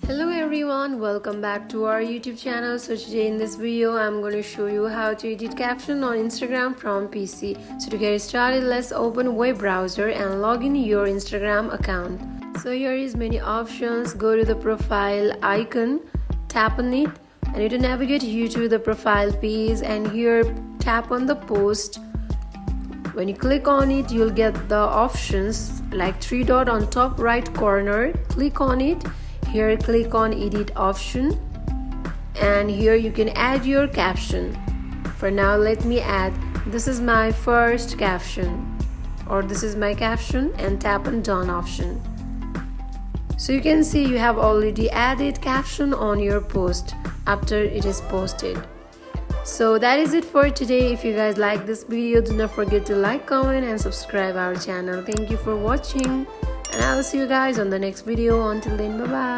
Hello everyone, welcome back to our YouTube channel. So today in this video I'm going to show you how to edit caption on Instagram from PC. So to get started, let's open web browser and log in your Instagram account. So here is many options. Go to the profile icon, tap on it, and it will navigate you to the profile page, and here tap on the post. When you click on it, you'll get the options like three dot on top right corner. Click on it. Here click on edit option, and here you can add your caption. For now, let me add, this is my first caption, or this is my caption, and tap on done option. So you can see you have already added caption on your post after it is posted. So that is it for today. If you guys like this video, do not forget to like, comment and subscribe our channel. Thank you for watching, and I will see you guys on the next video. Until then, bye bye.